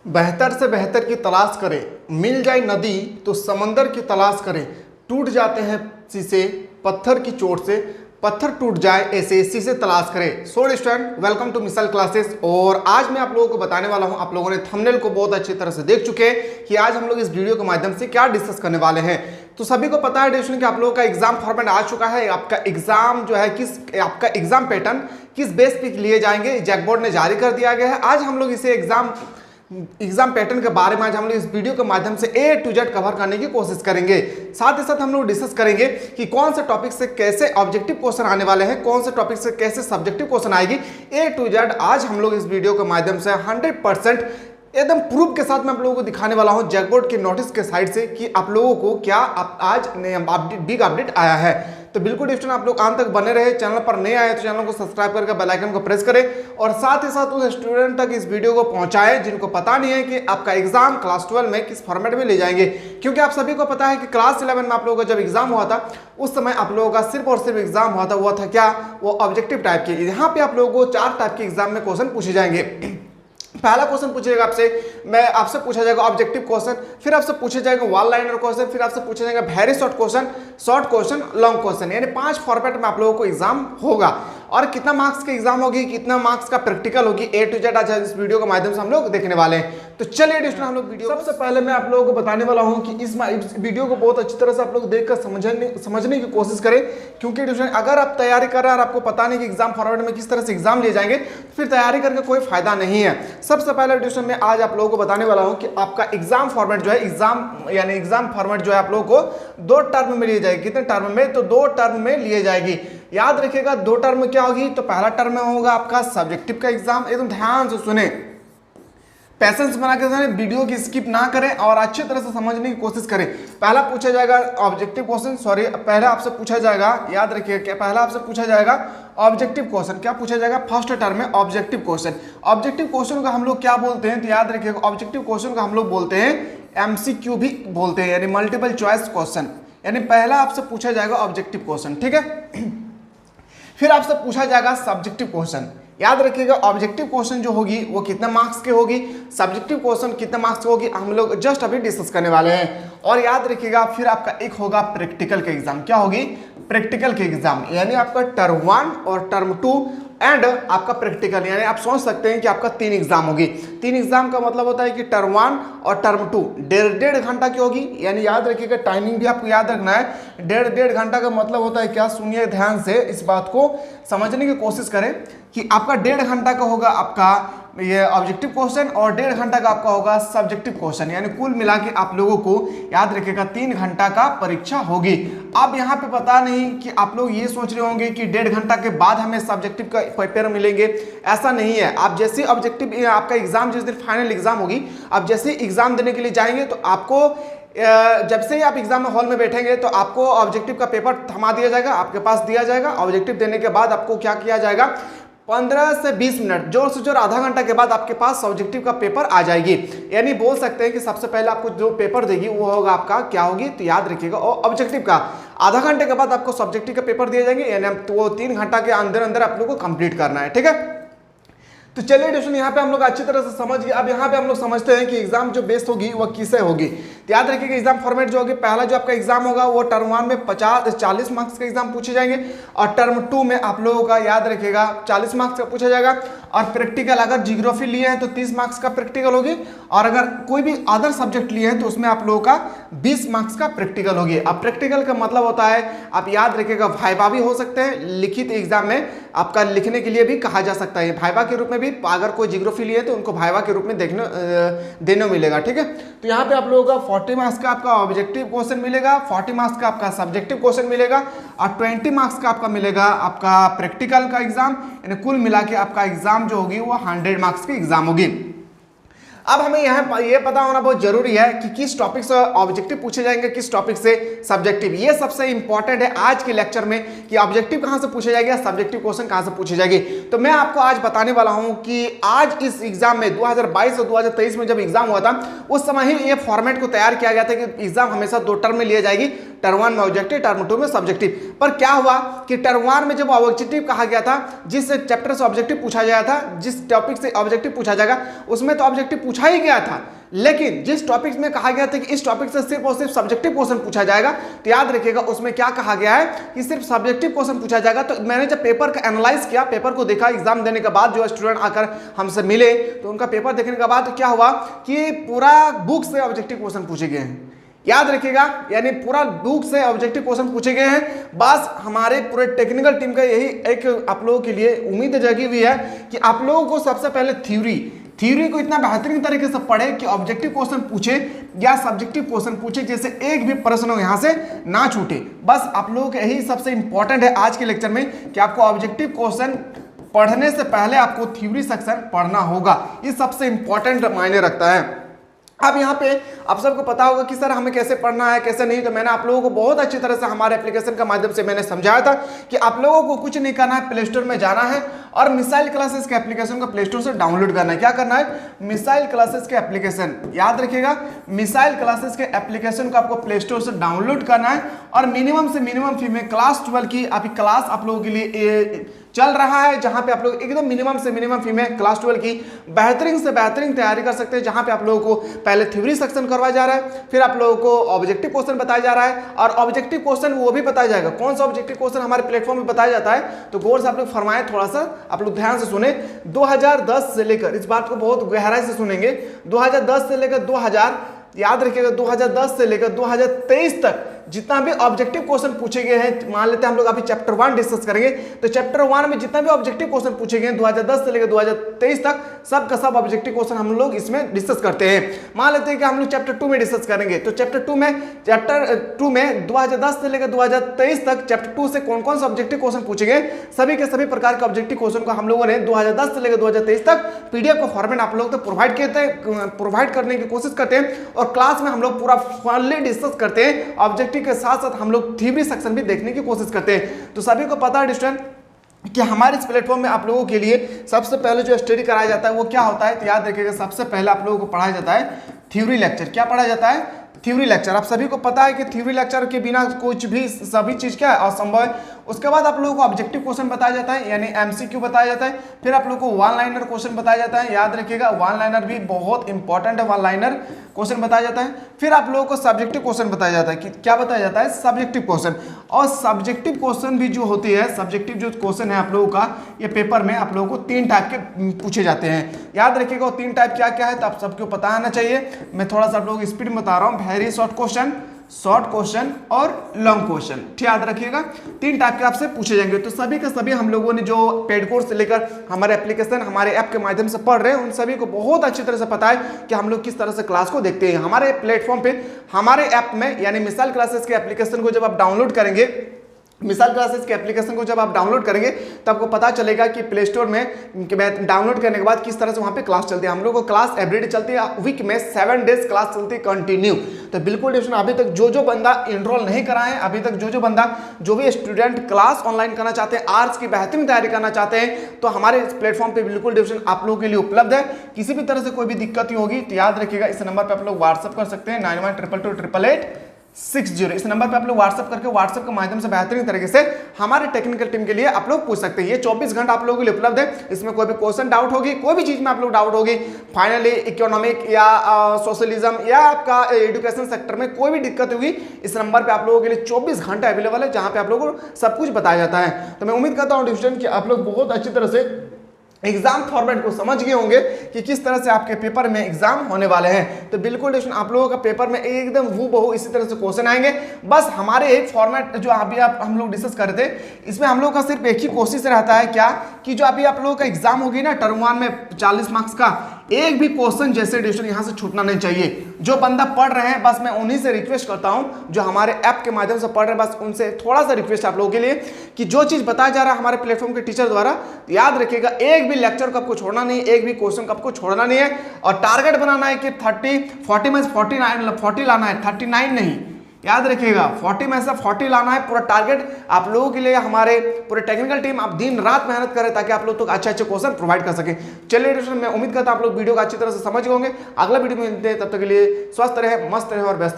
बेहतर से बेहतर की तलाश करें, मिल जाए नदी तो समंदर की तलाश करें, टूट जाते हैं शीशे पत्थर की चोट से, पत्थर टूट जाए ऐसे शीशे तलाश करें। सो स्टूडेंट, वेलकम टू मिसल क्लासेस। और आज मैं आप लोगों को बताने वाला हूं, आप लोगों ने थंबनेल को बहुत अच्छी तरह से देख चुके हैं कि आज हम लोग इस वीडियो के माध्यम से क्या डिस्कस करने वाले हैं। तो सभी को पता है डिस्कशन कि आप लोगों का एग्जाम फॉर्मेट आ चुका है। आपका एग्जाम जो है आपका एग्जाम पैटर्न किस बेस पे लिए जाएंगे जैक बोर्ड ने जारी कर दिया गया है। आज हम लोग इसे एग्जाम पैटर्न के बारे में आज हम लोग इस वीडियो के माध्यम से A to Z कवर करने की कोशिश करेंगे। साथ ही साथ हम लोग डिस्कस करेंगे कि कौन से टॉपिक से कैसे ऑब्जेक्टिव क्वेश्चन आने वाले हैं, कौन से टॉपिक से कैसे सब्जेक्टिव क्वेश्चन आएगी। A to Z आज हम लोग इस वीडियो के माध्यम से 100% एकदम प्रूफ के साथ मैं आप लोगों को दिखाने वाला हूं जैक बोर्ड के नोटिस के साइड से कि आप लोगों को क्या आज बिग अपडेट आया है। तो बिल्कुल स्टूडेंट आप लोग अंत तक बने रहे। चैनल पर नए आए तो चैनल को सब्सक्राइब करके बेल आइकन को प्रेस करें और साथ ही साथ उस स्टूडेंट तक इस वीडियो को पहुंचाएं जिनको पता नहीं है कि आपका एग्जाम क्लास 12 में किस फॉर्मेट में ले जाएंगे। क्योंकि आप सभी को पता है कि क्लास 11 में आप लोगों का जब एग्जाम हुआ था उस समय आप लोगों का सिर्फ और सिर्फ एग्जाम हुआ था, वो था क्या, वो ऑब्जेक्टिव टाइप के। यहाँ पे आप लोगों को 4 टाइप के एग्जाम में क्वेश्चन पूछे जाएंगे। पहला क्वेश्चन पूछेगा आपसे पूछा जाएगा ऑब्जेक्टिव क्वेश्चन, फिर आपसे पूछा जाएगा वन लाइनर क्वेश्चन, फिर आपसे पूछा जाएगा very short question, long question, यानी 5 फॉर्मेट में आप लोगों को एग्जाम होगा। और कितना मार्क्स की एग्जाम होगी, कितना मार्क्स का प्रैक्टिकल होगी, A to Z आज इस वीडियो के माध्यम से हम लोग देखने वाले हैं। तो चलिए दोस्तों हम लोग वीडियो सबसे पहले मैं आप लोगों को बताने वाला हूं कि इस वीडियो को बहुत अच्छी तरह से आप लोग देखकर समझने की कोशिश करें। क्योंकि दोस्तों अगर आप तैयारी कर रहे हैं और आपको पता नहीं कि एग्जाम फॉर्मेट में किस तरह से एग्जाम लिए जाएंगे तो फिर तैयारी करके कोई फायदा नहीं है। सबसे पहले दोस्तों मैं आज आप लोगों को बताने वाला हूं कि आपका एग्जाम फॉर्मेट जो है एग्जाम फॉर्मेट जो है आप लोगों को 2 टर्म में लिए जाएगी। कितने टर्म में? तो 2 टर्म में लिए जाएगी। याद रखिएगा 2 टर्म में क्या होगी। तो पहला टर्म में होगा आपका सब्जेक्टिव का एग्जाम। एकदम ध्यान से सुने, पैसेंस बना के सुने, वीडियो की स्किप ना करें और अच्छी तरह से समझने की कोशिश करें। पहला पूछा जाएगा ऑब्जेक्टिव क्वेश्चन, पहला आपसे पूछा जाएगा, याद रखिए क्या, पहला आपसे पूछा जाएगा ऑब्जेक्टिव क्वेश्चन। क्या पूछा जाएगा? फर्स्ट टर्म में ऑब्जेक्टिव क्वेश्चन। ऑब्जेक्टिव क्वेश्चन को हम लोग क्या बोलते हैं? तो याद रखिएगा ऑब्जेक्टिव क्वेश्चन को हम लोग बोलते हैं MCQ भी बोलते हैं, यानी मल्टीपल चॉइस क्वेश्चन। यानी पहला आपसे पूछा जाएगा ऑब्जेक्टिव क्वेश्चन, ठीक है। फिर आपसे पूछा जाएगा सब्जेक्टिव क्वेश्चन। याद रखिएगा ऑब्जेक्टिव क्वेश्चन जो होगी वो कितने मार्क्स की होगी, सब्जेक्टिव क्वेश्चन कितने मार्क्स की होगी, हम लोग जस्ट अभी डिस्कस करने वाले हैं। और याद रखिएगा फिर आपका एक होगा प्रैक्टिकल का एग्जाम। क्या होगी? प्रैक्टिकल के एग्जाम, यानी आपका टर्म 1 और टर्म 2 एंड आपका प्रैक्टिकल। यानी आप सोच सकते हैं कि आपका 3 एग्जाम होगी। 3 एग्जाम का मतलब होता है कि टर्म 1 और टर्म 2 1.5 घंटा की होगी। यानी याद रखिएगा टाइमिंग भी आपको याद रखना है। 1.5 घंटा का मतलब होता है क्या? सुनिए ध्यान से, इस बात को समझने की कोशिश करें कि आपका 1.5 घंटा का होगा आपका ये ऑब्जेक्टिव क्वेश्चन और 1.5 घंटा का आपका होगा सब्जेक्टिव क्वेश्चन। यानी कुल मिला के आप लोगों को याद रखिएगा 3 घंटा का परीक्षा होगी। अब यहाँ पे पता नहीं कि आप लोग ये सोच रहे होंगे कि 1.5 घंटा के बाद हमें सब्जेक्टिव का पेपर मिलेंगे, ऐसा नहीं है। आप जैसे ऑब्जेक्टिव आपका एग्जाम जिस दिन फाइनल एग्जाम होगी, आप जैसे एग्जाम देने के लिए जाएंगे तो आपको जब से ही आप एग्जाम हॉल में बैठेंगे तो आपको ऑब्जेक्टिव का पेपर थमा दिया जाएगा, आपके पास दिया जाएगा। ऑब्जेक्टिव देने के बाद आपको क्या किया जाएगा? 15 से 20 मिनट, जोर से जोर आधा घंटा के बाद आपके पास ऑब्जेक्टिव का पेपर आ जाएगी। यानी बोल सकते हैं कि सबसे पहले आपको जो पेपर देगी वो होगा आपका क्या होगी? तो याद रखिएगा ऑब्जेक्टिव का। आधा घंटे के बाद आपको सब्जेक्टिव का पेपर दिए जाएंगे, यानी तो वो 3 घंटा के अंदर अंदर आप लोगों को कंप्लीट करना है, ठीक है। तो चलिए दोस्तों यहाँ पे हम लोग अच्छी तरह से समझ गए। अब यहाँ पे हम लोग समझते हैं कि एग्जाम जो बेस्ड होगी वो किससे होगी। तो याद रखिएगा एग्जाम फॉर्मेट जो होगी, पहला जो आपका एग्जाम होगा वो टर्म 1 में 40 मार्क्स का एग्जाम पूछे जाएंगे और टर्म 2 में आप लोगों का याद रखिएगा 40 मार्क्स का पूछा जाएगा। और प्रैक्टिकल अगर ज्योग्राफी लिए हैं तो 30 मार्क्स का प्रैक्टिकल होगी और अगर कोई भी अदर सब्जेक्ट लिए हैं तो उसमें आप लोगों का 20 मार्क्स का प्रैक्टिकल होगी। अब प्रैक्टिकल का मतलब होता है, आप याद रखिएगा वाइवा भी हो सकते हैं, लिखित एग्जाम में आपका लिखने के लिए भी कहा जा सकता है। वाइवा के रूप में भी अगर कोई ज्योग्राफी लिए तो उनको वाइवा के रूप में देने मिलेगा, ठीक है। तो यहाँ पे आप लोगों का 40 मार्क्स का आपका ऑब्जेक्टिव क्वेश्चन मिलेगा, 40 मार्क्स का आपका सब्जेक्टिव क्वेश्चन मिलेगा और 20 मार्क्स का आपका मिलेगा आपका प्रैक्टिकल का एग्जाम। यानी कुल मिला के आपका एग्जाम जो होगी वो 100 मार्क्स की एग्जाम होगी। अब हमें यहाँ ये पता होना बहुत जरूरी है कि किस टॉपिक से ऑब्जेक्टिव पूछे जाएंगे, किस टॉपिक से सब्जेक्टिव। ये सबसे इंपॉर्टेंट है आज के लेक्चर में कि ऑब्जेक्टिव कहाँ से पूछे जाएगा, सब्जेक्टिव क्वेश्चन कहाँ से पूछे जाएंगे। तो मैं आपको आज बताने वाला हूँ कि आज इस एग्जाम में 2022 और 2023 में जब एग्जाम हुआ था उस समय ही ये फॉर्मेट को तैयार किया गया था कि एग्जाम हमेशा 2 टर्म में लिए जाएगी। टर्म 1 में ऑब्जेक्टिव, टर्म 2 में सब्जेक्टिव। पर क्या हुआ कि टर्म 1 में जब ऑब्जेक्टिव कहा गया था, जिस चैप्टर से ऑब्जेक्टिव पूछा गया था, जिस टॉपिक से ऑब्जेक्टिव पूछा जाएगा उसमें तो ऑब्जेक्टिव पूछा ही गया था, लेकिन जिस टॉपिक में कहा गया था कि इस टॉपिक से सिर्फ और सिर्फ सब्जेक्टिव क्वेश्चन पूछा जाएगा, तो याद रखिएगा उसमें क्या कहा गया है कि सिर्फ सब्जेक्टिव क्वेश्चन पूछा जाएगा। तो मैंने जब पेपर का एनालाइज किया, पेपर को देखा, एग्जाम देने के बाद जो स्टूडेंट आकर हमसे मिले तो उनका पेपर देखने के बाद क्या हुआ कि पूरा बुक से ऑब्जेक्टिव क्वेश्चन पूछे गए हैं। याद रखिएगा, यानी पूरा बुक से ऑब्जेक्टिव क्वेश्चन पूछे गए हैं। बस हमारे पूरे टेक्निकल टीम का यही एक आप लोगों के लिए उम्मीद जगी हुई है कि आप लोगों को सबसे पहले थ्योरी को इतना बेहतरीन तरीके से पढ़े कि ऑब्जेक्टिव क्वेश्चन पूछे या सब्जेक्टिव क्वेश्चन पूछे, जैसे एक भी प्रश्न यहां से ना छूटे। बस आप लोगों के यही सबसे इंपॉर्टेंट है आज के लेक्चर में कि आपको ऑब्जेक्टिव क्वेश्चन पढ़ने से पहले आपको थ्योरी सेक्शन पढ़ना होगा। ये सबसे इंपॉर्टेंट मायने रखता है। अब यहाँ पे आप सबको पता होगा कि सर हमें कैसे पढ़ना है कैसे नहीं, तो मैंने आप लोगों को बहुत अच्छी तरह से हमारे एप्लीकेशन के माध्यम से मैंने समझाया था कि आप लोगों को कुछ नहीं करना है, प्ले स्टोर में जाना है और मिसाइल क्लासेस के एप्लीकेशन को प्ले स्टोर से डाउनलोड करना है। क्या करना है? मिसाइल क्लासेस के एप्लीकेशन, याद रखिएगा मिसाइल क्लासेस के एप्लीकेशन को आपको प्ले स्टोर से डाउनलोड करना है और मिनिमम से मिनिमम फी में क्लास 12 की अभी क्लास आप लोगों के लिए चल रहा है, जहां पे आप लोग एकदम मिनिमम से मिनिमम फी में क्लास 12 की बेहतरीन से बेहतरीन तैयारी कर सकते हैं, जहां पे आप लोगों को पहले थ्योरी सेक्शन करवाया जा रहा है, फिर आप लोगों को ऑब्जेक्टिव क्वेश्चन बताया जा रहा है और ऑब्जेक्टिव क्वेश्चन वो भी बताया जाएगा। कौन सा ऑब्जेक्टिव क्वेश्चन हमारे प्लेटफॉर्म में बताया जाता है, तो गौर से आप लोग फरमाएं, थोड़ा सा आप लोग ध्यान से सुने। 2010 से लेकर, इस बात को बहुत गहराई से सुनेंगे, 2010 से लेकर 2000, याद रखिएगा 2010 से लेकर 2023 तक जितना भी ऑब्जेक्टिव क्वेश्चन पूछे गए हैं, मान लेते हैं हम लोग अभी चैप्टर 1 डिस्कस करेंगे, तो चैप्टर 1 में जितना भी ऑब्जेक्टिव क्वेश्चन पूछे गए 2010 से लेकर 2023 तक सब का सब ऑब्जेक्टिव क्वेश्चन हम लोग इसमें डिस्कस करते हैं। मान लेते हैं कि हम लोग चैप्टर 2 में डिस्कस करेंगे, तो चैप्टर 2 में 2010 से लेकर 2023 तक चैप्टर 2 से कौन कौन से ऑब्जेक्टिव क्वेश्चन पूछे गए, सभी के सभी प्रकार के ऑब्जेक्टिव क्वेश्चन को हम लोगों ने 2010 से लेकर 2023 तक पीडीएफ का फॉर्मेट आप लोग तक प्रोवाइड करने की कोशिश करते हैं और क्लास में हम लोग पूरा फुल्ली डिस्कस करते हैं। ऑब्जेक्टिव के साथ साथ हम लोग थ्योरी सेक्शन भी देखने की कोशिश करते हैं। तो सभी को पता है स्टूडेंट कि हमारे इस प्लेटफॉर्म में आप लोगों के लिए सबसे पहले जो स्टडी कराया जाता है वो क्या होता है, तो याद रखिएगा सबसे पहले आप लोगों को पढ़ाया जाता है थ्योरी लेक्चर। क्या पढ़ाया जाता है? Theory lecture. आप सभी को पता है कि थ्योरी लेक्चर के बिना कुछ भी सभी चीज क्या है, असंभव है। उसके बाद आप लोगों को ऑब्जेक्टिव क्वेश्चन बताया जाता है, यानी एमसीक्यू बताया जाता है। फिर आप लोगों को वन लाइनर क्वेश्चन बताया जाता है, याद रखिएगा वन लाइनर भी बहुत इंपॉर्टेंट है, वन लाइनर क्वेश्चन बताया जाता है। फिर आप लोगों को सब्जेक्टिव क्वेश्चन बताया जाता है कि क्या बताया जाता है, सब्जेक्टिव क्वेश्चन। और सब्जेक्टिव क्वेश्चन भी जो होती है, सब्जेक्टिव जो क्वेश्चन है आप लोगों का, ये पेपर में आप लोगों को 3 टाइप के पूछे जाते हैं। याद रखिएगा वो 3 टाइप क्या क्या है, तो आप सबको पता आना चाहिए। मैं थोड़ा सा आप लोगों को स्पीड में बता रहा हूँ। वेरी शॉर्ट क्वेश्चन और लॉन्ग क्वेश्चन, याद रखिएगा 3 टाइप के आपसे पूछे जाएंगे। तो सभी के सभी हम लोगों ने जो पेड कोर्स से लेकर हमारे एप्लीकेशन हमारे ऐप के माध्यम से पढ़ रहे हैं, उन सभी को बहुत अच्छी तरह से पता है कि हम लोग किस तरह से क्लास को देखते हैं। हमारे प्लेटफॉर्म पे हमारे ऐप में यानी मिसाइल क्लासेस के एप्लीकेशन को जब आप डाउनलोड करेंगे, मिसाइल क्लासेस के एप्लीकेशन को जब आप डाउनलोड करेंगे तो आपको पता चलेगा कि प्ले स्टोर में डाउनलोड करने के बाद किस तरह से वहाँ पे क्लास चलती है। हम लोग को क्लास एवरीडे चलती है, वीक में 7 डेज क्लास चलती है कंटिन्यू। तो बिल्कुल ड्यूरेशन अभी तक जो बंदा इनरोल नहीं करा है, अभी तक जो भी स्टूडेंट क्लास ऑनलाइन करना चाहते हैं, आर्ट्स की बेहतरीन तैयारी करना चाहते हैं, तो हमारे इस प्लेटफॉर्म पर बिल्कुल ड्यूरेशन आप लोगों के लिए उपलब्ध है। किसी भी तरह से कोई भी दिक्कत होगी तो याद रखिएगा इस नंबर पर आप लोग व्हाट्सअप कर सकते हैं 9122888860। इस नंबर पे आप लोग व्हाट्सअप करके व्हाट्सअप के माध्यम से बेहतरीन तरीके से हमारे टेक्निकल टीम के लिए आप लोग पूछ सकते हैं। ये 24 घंटा आप लोगों के लिए उपलब्ध है। इसमें कोई भी क्वेश्चन डाउट होगी, कोई भी चीज में आप लोग डाउट होगी, फाइनली इकोनॉमिक या सोशलिज्म या आपका एजुकेशन सेक्टर में कोई भी दिक्कत होगी, इस नंबर पे आप लोगों के लिए 24 घंटा अवेलेबल है, जहां पे आप लोगों को सब कुछ बताया जाता है। तो मैं उम्मीद करता हूँ स्टूडेंट कि आप लोग बहुत अच्छी तरह से एग्जाम फॉर्मेट को समझ गए होंगे कि किस तरह से आपके पेपर में एग्जाम होने वाले हैं। तो बिल्कुल आप लोगों का पेपर में एकदम हूबहू इसी तरह से क्वेश्चन आएंगे। बस हमारे एक फॉर्मेट जो अभी हम लोग डिस्कस कर रहे थे, इसमें हम लोग का सिर्फ एक ही कोशिश रहता है क्या कि जो अभी आप लोगों का एग्जाम होगी ना टर्म 1 में 40 मार्क्स का, एक भी क्वेश्चन जैसे डिस्ट्रिक्ट यहाँ से छूटना नहीं चाहिए। जो बंदा पढ़ रहे हैं बस मैं उन्हीं से रिक्वेस्ट करता हूँ जो हमारे ऐप के माध्यम से पढ़ रहे हैं, बस उनसे थोड़ा सा रिक्वेस्ट आप लोगों के लिए कि जो चीज बताया जा रहा है हमारे प्लेटफॉर्म के टीचर द्वारा, याद रखिएगा एक भी लेक्चर को आपको छोड़ना नहीं है, एक भी क्वेश्चन को आपको छोड़ना नहीं है। और टारगेट बनाना है कि 40 में से 40 लाना है, 39 नहीं। याद रखिएगा 40 में से 40 लाना है, पूरा टारगेट आप लोगों के लिए। हमारे पूरे टेक्निकल टीम आप दिन रात मेहनत करें ताकि आप लोग तो अच्छे क्वेश्चन प्रोवाइड कर सके। चलिए मैं उम्मीद करता हूं आप लोग वीडियो को अच्छी तरह से समझ गए होंगे। अगला वीडियो में मिलते हैं, तब तक के लिए स्वस्थ रहे, मस्त रहे और व्यस्त रहे।